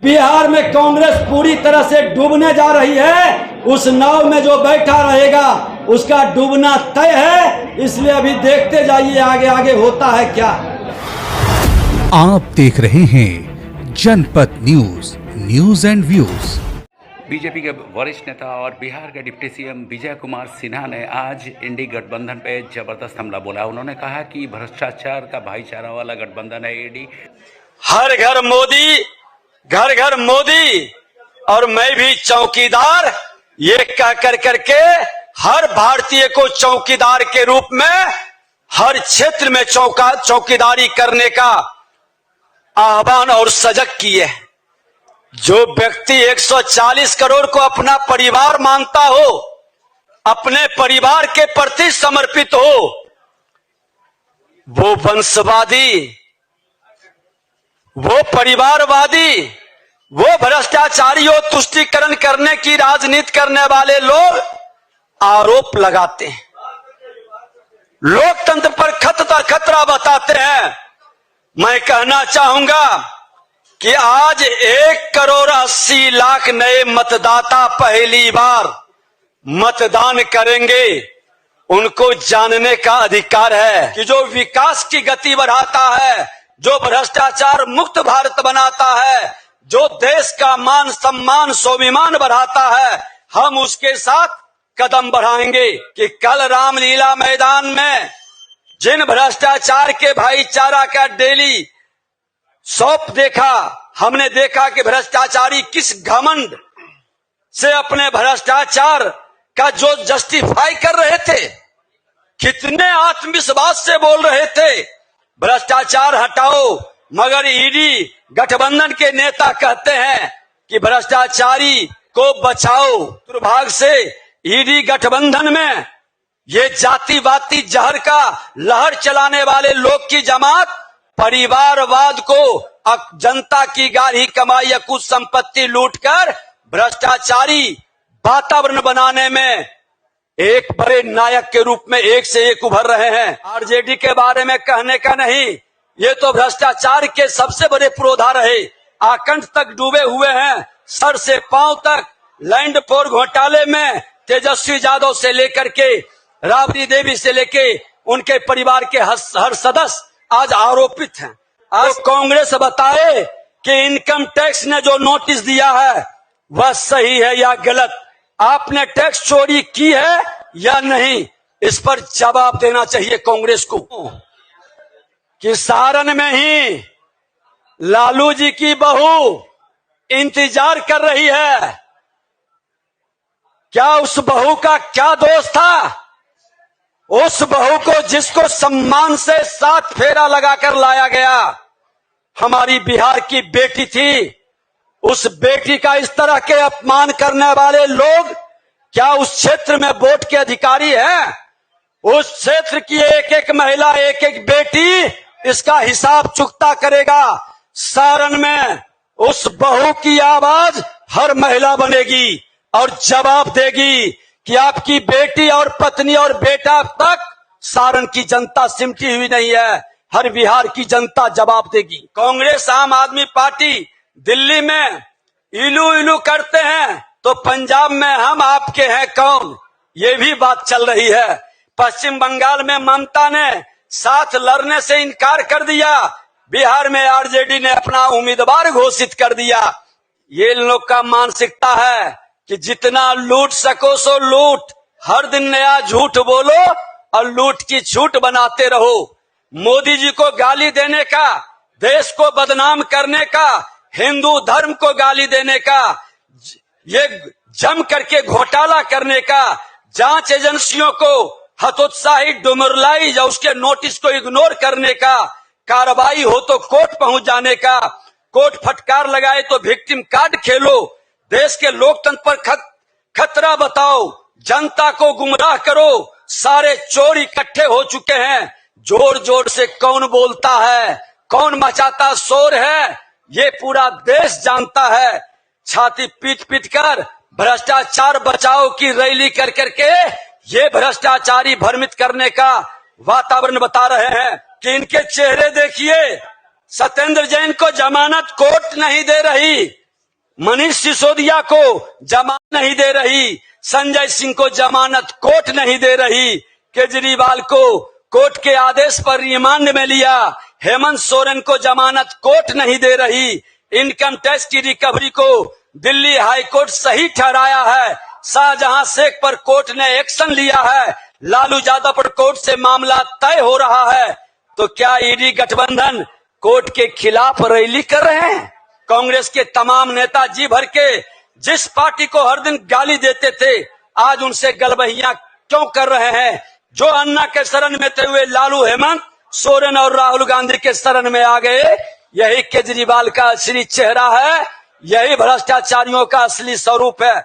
बिहार में कांग्रेस पूरी तरह से डूबने जा रही है। उस नाव में जो बैठा रहेगा उसका डूबना तय है। इसलिए अभी देखते जाइए आगे आगे होता है क्या। आप देख रहे हैं जनपद news, news and views. BJP के वरिष्ठ नेता और बिहार के डिप्टी सीएम विजय कुमार सिन्हा ने आज इंडी गठबंधन पे जबरदस्त हमला बोला। उन्होंने कहा कि भ्रष्टाचार का भाईचारा वाला गठबंधन है ईडी। हर घर मोदी, घर घर मोदी और मैं भी चौकीदार, ये कह कर करके हर भारतीय को चौकीदार के रूप में हर क्षेत्र में चौकीदारी करने का आह्वान और सजग किए। जो व्यक्ति 140 करोड़ को अपना परिवार मानता हो, अपने परिवार के प्रति समर्पित हो, वो वंशवादी, वो परिवारवादी, वो भ्रष्टाचारी और तुष्टीकरण करने की राजनीति करने वाले लोग आरोप लगाते हैं, लोकतंत्र पर खतरा बताते हैं। मैं कहना चाहूंगा कि आज 1,80,00,000 नए मतदाता पहली बार मतदान करेंगे। उनको जानने का अधिकार है कि जो विकास की गति बढ़ाता है, जो भ्रष्टाचार मुक्त भारत बनाता है, जो देश का मान सम्मान स्वाभिमान बढ़ाता है, हम उसके साथ कदम बढ़ाएंगे। कि कल रामलीला मैदान में जिन भ्रष्टाचार के भाईचारा का डेली सौंप देखा, हमने देखा कि भ्रष्टाचारी किस घमंड से अपने भ्रष्टाचार का जो जस्टिफाई कर रहे थे, कितने आत्मविश्वास से बोल रहे थे भ्रष्टाचार हटाओ, मगर ईडी गठबंधन के नेता कहते हैं कि भ्रष्टाचारी को बचाओ। दुर्भाग्य से ईडी गठबंधन में ये जातिवादी जहर का लहर चलाने वाले लोग की जमात परिवारवाद को, जनता की गाढ़ी कमाई या कुछ संपत्ति लूटकर भ्रष्टाचारी वातावरण बनाने में एक बड़े नायक के रूप में एक से एक उभर रहे हैं। आरजेडी के बारे में कहने का नहीं, ये तो भ्रष्टाचार के सबसे बड़े पुरोधा रहे, आकंठ तक डूबे हुए हैं, सर से पांव तक। लैंड पोर घोटाले में तेजस्वी यादव से लेकर के राबड़ी देवी से लेके उनके परिवार के हर सदस्य आज आरोपित हैं। आज कांग्रेस बताए कि इनकम टैक्स ने जो नोटिस दिया है वह सही है या गलत, आपने टैक्स चोरी की है या नहीं, इस पर जवाब देना चाहिए कांग्रेस को। कि सारण में ही लालू जी की बहू इंतजार कर रही है, क्या उस बहू का क्या दोष था? उस बहू को जिसको सम्मान से 7 फेरा लगाकर लाया गया, हमारी बिहार की बेटी थी, उस बेटी का इस तरह के अपमान करने वाले लोग क्या उस क्षेत्र में वोट के अधिकारी हैं? उस क्षेत्र की एक एक महिला, एक एक बेटी इसका हिसाब चुकता करेगा। सारण में उस बहू की आवाज हर महिला बनेगी और जवाब देगी कि आपकी बेटी और पत्नी और बेटा तक सारण की जनता सिमटी हुई नहीं है, हर बिहार की जनता जवाब देगी। कांग्रेस आम आदमी पार्टी दिल्ली में इलू इलू करते हैं तो पंजाब में हम आपके हैं कौन, ये भी बात चल रही है। पश्चिम बंगाल में ममता ने साथ लड़ने से इनकार कर दिया, बिहार में आरजेडी ने अपना उम्मीदवार घोषित कर दिया। ये लोग का मानसिकता है कि जितना लूट सको सो लूट, हर दिन नया झूठ बोलो और लूट की झूठ बनाते रहो। मोदी जी को गाली देने का, देश को बदनाम करने का, हिंदू धर्म को गाली देने का, ये जम करके घोटाला करने का, जांच एजेंसियों को हतोत्साही डुमरलाई या उसके नोटिस को इग्नोर करने का, कार्रवाई हो तो कोर्ट पहुंच जाने का, कोर्ट फटकार लगाए तो विक्टिम कार्ड खेलो, देश के लोकतंत्र पर खतरा बताओ, जनता को गुमराह करो। सारे चोर इकट्ठे हो चुके हैं। जोर जोर से कौन बोलता है, कौन मचाता शोर है, ये पूरा देश जानता है। छाती पीट पीट कर भ्रष्टाचार बचाओ की रैली कर करके ये भ्रष्टाचारी भ्रमित करने का वातावरण बता रहे हैं कि इनके चेहरे देखिए। सत्येंद्र जैन को जमानत कोर्ट नहीं दे रही, मनीष सिसोदिया को जमानत नहीं दे रही, संजय सिंह को जमानत कोर्ट नहीं दे रही, केजरीवाल को कोर्ट के आदेश पर रिमांड में लिया, हेमंत सोरेन को जमानत कोर्ट नहीं दे रही, इनकम टैक्स की रिकवरी को दिल्ली हाई कोर्ट सही ठहराया है, शाहजहां शेख पर कोर्ट ने एक्शन लिया है, लालू यादव पर कोर्ट से मामला तय हो रहा है। तो क्या ईडी गठबंधन कोर्ट के खिलाफ रैली कर रहे हैं? कांग्रेस के तमाम नेता जी भर के जिस पार्टी को हर दिन गाली देते थे, आज उनसे गलबहियां क्यों कर रहे हैं? जो अन्ना के शरण में थे हुए लालू, हेमंत सोरेन और राहुल गांधी के शरण में आ गए। यही केजरीवाल का असली चेहरा है, यही भ्रष्टाचारियों का असली स्वरूप है।